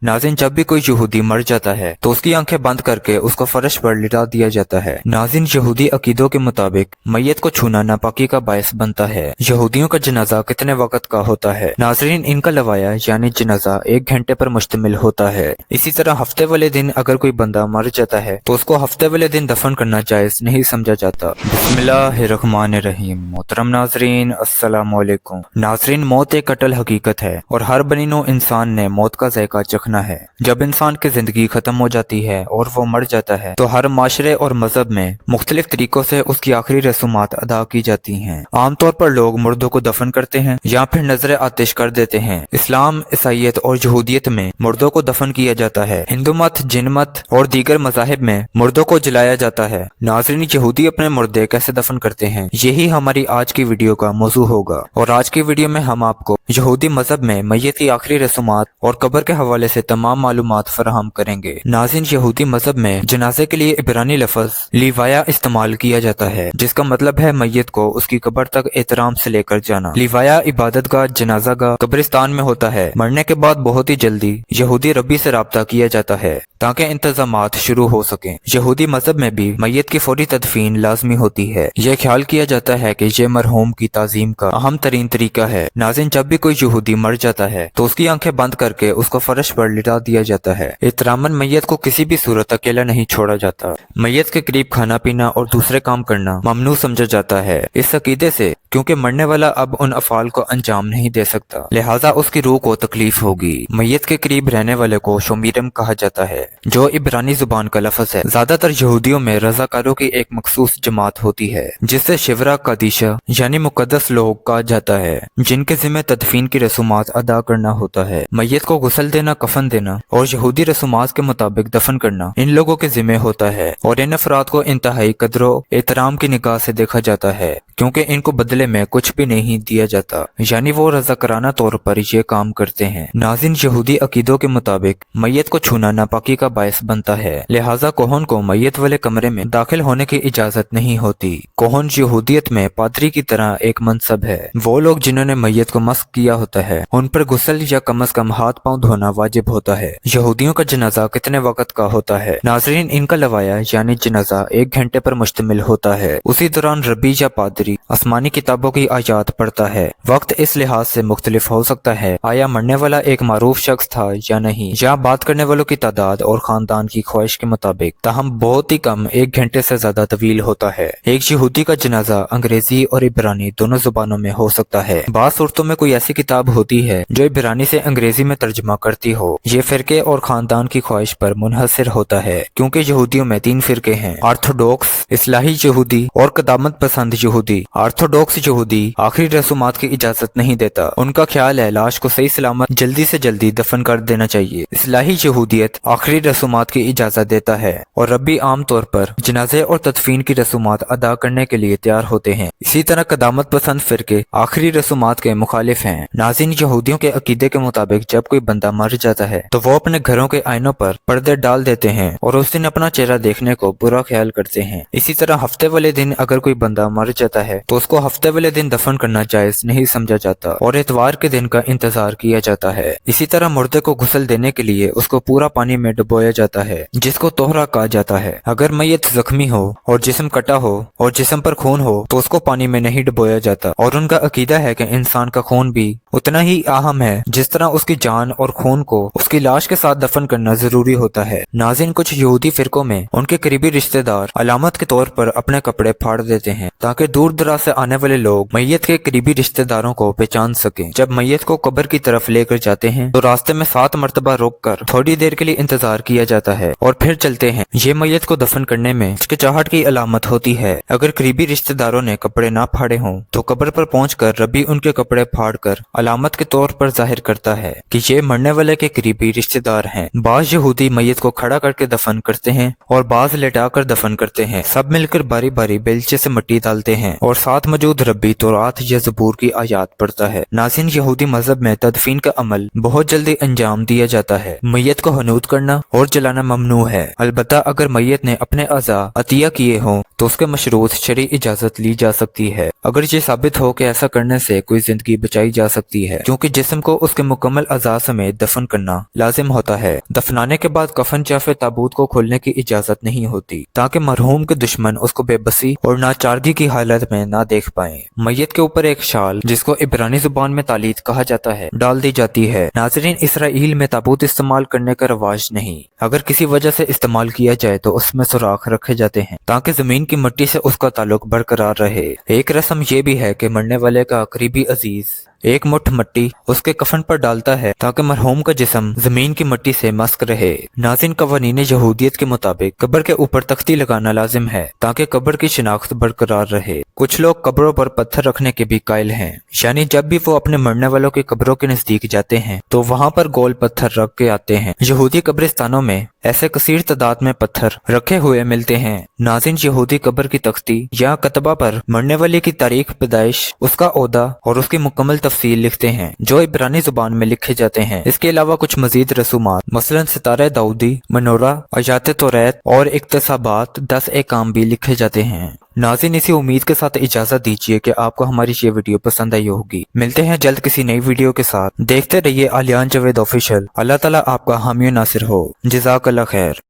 नाज़रीन, जब भी कोई यहूदी मर जाता है तो उसकी आंखें बंद करके उसको फर्श पर लिटा दिया जाता है। नाज़रीन, यहूदी अकीदों के मुताबिक मैयत को छूना नापाकी का बायस बनता है। यहूदियों का जनाजा कितने वक्त का होता है? नाज़रीन, इनका लवाया यानी जनाजा 1 घंटे पर मुश्तमिल होता है। इसी तरह हफ्ते वाले दिन अगर कोई बंदा मर जाता है तो उसको हफ्ते वाले दिन दफन करना जायज नहीं समझा जाता। बिस्मिल्लाहिर्रहमानिर्रहीम। मोहतरम नाज़रीन, अस्सलाम वालेकुम। नाज़रीन, मौत एक अटल हकीकत है और हर बनी नौ इंसान ने मौत का जायका चखना है। जब इंसान की जिंदगी खत्म हो जाती है और वो मर जाता है तो हर माशरे और मजहब में मुख्तलिफ तरीकों से उसकी आखिरी रसूमात अदा की जाती हैं। आमतौर पर लोग मुर्दों को दफन करते हैं या फिर नजर आतिश कर देते हैं। इस्लाम, ईसाईयत और यहूदियत में मुर्दों को दफन किया जाता है। हिंदू मत, जिन मत और दीगर मज़ाहिब में मुर्दों को जलाया जाता है। नाज़रीन, यहूदी अपने मुर्दे कैसे दफन करते हैं, यही हमारी आज की वीडियो का मौजू होगा। और आज की वीडियो में हम आपको यहूदी मजहब में मैयत की आखिरी रसूमात और कब्र के हवाले से तमाम मालूमात फराहम करेंगे। नाज़रीन, यहूदी मजहब में जनाजे के लिए इब्रानी लफ्ज लिवाया इस्तेमाल किया जाता है, जिसका मतलब है मैयत को उसकी कब्र तक एहतराम से लेकर जाना। लिवाया इबादतगाह, जनाजागाह, कब्रिस्तान में होता है। मरने के बाद बहुत ही जल्दी यहूदी रब्बी से राब्ता किया जाता है ताकि इंतजामात शुरू हो सके। यहूदी मजहब में भी मैयत की फौरी तदफीन लाजमी होती है। यह ख्याल किया जाता है कि यह मरहूम की ताजीम का अहम तरीन तरीका है। नाज़रीन, जब भी कोई यहूदी मर जाता है तो उसकी आंखें बंद करके उसको फर्श पर लिटा दिया जाता है। एहतरामन मैयत को किसी भी सूरत अकेला नहीं छोड़ा जाता। मैयत के करीब खाना पीना और दूसरे काम करना ममनू समझा जाता है, इस अकीदे से क्योंकि मरने वाला अब उन अफाल को अंजाम नहीं दे सकता, लिहाजा उसकी रूह को तकलीफ होगी। मैयत के करीब रहने वाले को शोमीरम कहा जाता है, जो इब्रानी जुबान का लफ्ज है। ज्यादातर यहूदियों में रजाकारों की एक मखसूस जमात होती है जिससे शिवरा कादिशा यानी मुकद्दस लोग कहा जाता है, जिनके जिम्मे तदफीन की रसूमात अदा करना होता है। मैयत को गुस्ल देना, कफन देना और यहूदी रसूमात के मुताबिक दफन करना इन लोगों के जिम्मे होता है और इन अफराद को इंतहाई कदरों एहतराम की निगाह से देखा जाता है क्योंकि इनको बदले में कुछ भी नहीं दिया जाता, यानी वो रजाकाराना तौर पर ये काम करते हैं। नाज़रीन, यहूदी अकीदों के मुताबिक मैयत को छूना नापाकी का बायस बनता है, लिहाजा कोहन को मैयत वाले कमरे में दाखिल होने की इजाजत नहीं होती। कोहन यहूदियत में पादरी की तरह एक मनसब है। वो लोग जिन्होंने मैयत को मस्क किया होता है उन पर गुस्ल या कम अज कम हाथ पांव धोना वाजिब होता है। यहूदियों का जनाजा कितने वक्त का होता है? नाज़रीन, इनका लवाया यानी जनाजा 1 घंटे पर मुश्तमिल होता है। उसी दौरान रबी या पादरी आसमानी किताबों की आयात पढ़ता है। वक्त इस लिहाज से मुख्तलिफ हो सकता है, आया मरने वाला एक मारूफ शख्स था या नहीं, या बात करने वालों की तादाद और खानदान की ख्वाहिश के मुताबिक, ताहम बहुत ही कम 1 घंटे से ज्यादा तवील होता है। एक यहूदी का जनाजा अंग्रेजी और इब्रानी दोनों जुबानों में हो सकता है। बात सूरतों में कोई ऐसी किताब होती है जो इब्रानी से अंग्रेजी में तर्जुमा करती हो। ये फिरके और खानदान की ख्वाहिश पर मुनहसर होता है क्योंकि यहूदियों में 3 फिरके हैं, ऑर्थोडॉक्स, इस्लाही यहूदी और कदामत पसंद यहूदी। ऑर्थोडॉक्स यहूदी आखिरी रसूमात की इजाजत नहीं देता। उनका ख्याल है लाश को सही सलामत जल्दी से जल्दी दफन कर देना चाहिए। इस्लाही यहूदियत आखिरी रसूमात की इजाजत देता है और रब्बी आम तौर पर जनाजे और तदफीन की रसूमात अदा करने के लिए तैयार होते हैं। इसी तरह कदामत पसंद फिरके आखिरी रसूमात के मुखालिफ हैं। नाज़रीन, यहूदियों के अकीदे के मुताबिक जब कोई बंदा मर जाता है तो वो अपने घरों के आईनों पर पर्दे डाल देते हैं और उस दिन अपना चेहरा देखने को बुरा ख्याल करते हैं। इसी तरह हफ्ते वाले दिन अगर कोई बंदा मर जाता है तो उसको हफ्ते वाले दिन दफन करना जायज नहीं समझा जाता और इतवार के दिन का इंतजार किया जाता है। इसी तरह मुर्दे को गुस्ल देने के लिए उसको पूरा पानी में डुबोया जाता है, जिसको तोहरा कहा जाता है। अगर मैयत जख्मी हो और जिस्म कटा हो और जिस्म पर खून हो तो उसको पानी में नहीं डुबोया जाता और उनका अकीदा है कि इंसान का खून भी उतना ही अहम है जिस तरह उसकी जान और खून को उसकी लाश के साथ दफन करना जरूरी होता है। नाज़रीन, कुछ यहूदी फिरकों में उनके करीबी रिश्तेदार अलामत के तौर पर अपने कपड़े फाड़ देते हैं ताकि दूर दराज से आने वाले लोग मैयत के करीबी रिश्तेदारों को पहचान सकें। जब मैयत को कब्र की तरफ लेकर जाते हैं तो रास्ते में 7 मरतबा रोककर थोड़ी देर के लिए इंतजार किया जाता है और फिर चलते हैं। ये मैयत को दफन करने में हिचकिचाहट की अलामत होती है। अगर करीबी रिश्तेदारों ने कपड़े ना फाड़े हों तो कब्र पर पहुंचकर रबी उनके कपड़े फाड़ कर अलामत के तौर पर जाहिर करता है कि ये मरने वाले के करीबी रिश्तेदार हैं। बाज यहूदी मैयत को खड़ा करके दफन करते हैं और बाज लेटा कर दफन करते हैं। सब मिलकर बारी बारी बेलचे से मिट्टी डालते हैं और साथ मौजूद रब्बी तौरात या ज़बूर की आयात पढ़ता है। नाज़रीन, यहूदी मजहब में तदफीन का अमल बहुत जल्दी अंजाम दिया जाता है। मैयत को हनूद करना और जलाना ममनू है, अलबत्ता अगर मैयत ने अपने अज़ा अतिया किए हों तो उसके मशरूत शरई इजाजत ली जा सकती है। अगर ये साबित हो कि ऐसा करने से कोई जिंदगी बचाई जा सकती है, क्योंकि जिस्म को उसके मुकम्मल अज़ा समेत दफन करना लाजिम होता है। दफनाने के बाद कफन या फिर ताबूत को खोलने की इजाजत नहीं होती, ताकि मरहूम के दुश्मन उसको बेबसी और नाचारगी की हालत में ना देख पाए। मैयत के ऊपर एक शाल, जिसको इब्रानी जुबान में तालीत कहा जाता है, डाल दी जाती है। नाज़रीन, इसराइल में ताबूत इस्तेमाल करने का रवाज नहीं। अगर किसी वजह से इस्तेमाल किया जाए तो उसमें सुराख रखे जाते हैं ताकि जमीन की मिट्टी से उसका ताल्लुक बरकरार रहे। एक रस्म ये भी है कि मरने वाले का करीबी अजीज एक मुट्ठ मिट्टी उसके कफन पर डालता है ताकि मरहूम का जिस्म जमीन की मिट्टी से मस्क रहे। नाज़रीन, कवानीन यहूदियत के मुताबिक कब्र के ऊपर तख्ती लगाना लाजिम है ताकि कब्र की शिनाख्त बरकरार रहे। कुछ लोग कब्रों पर पत्थर रखने के भी कायल हैं, यानी जब भी वो अपने मरने वालों की कब्रों के नजदीक जाते हैं तो वहाँ पर गोल पत्थर रख के आते हैं। यहूदी कब्रिस्तानों में ऐसे कसीर तादाद में पत्थर रखे हुए मिलते हैं। नाज़रीन, यहूदी कब्र की तख्ती या कतबा पर मरने वाले की तारीख पैदाइश, उसका ओहदा और उसकी मुकम्मल तफसील लिखते हैं, जो इब्रानी जुबान में लिखे जाते हैं। इसके अलावा कुछ मजीद रसूमात, मसलन सितारे दाऊदी, मनोरा, आयात तौरात और इक्तसाबात 10 एकाम भी लिखे जाते हैं। नाज़रीन, इसी उम्मीद के साथ इजाजत दीजिए कि आपको हमारी ये वीडियो पसंद आई होगी। मिलते हैं जल्द किसी नई वीडियो के साथ। देखते रहिए आलियान जावेद ऑफिशियल। अल्लाह ताला आपका हामी नासिर हो। जज़ाकल्लाह खैर।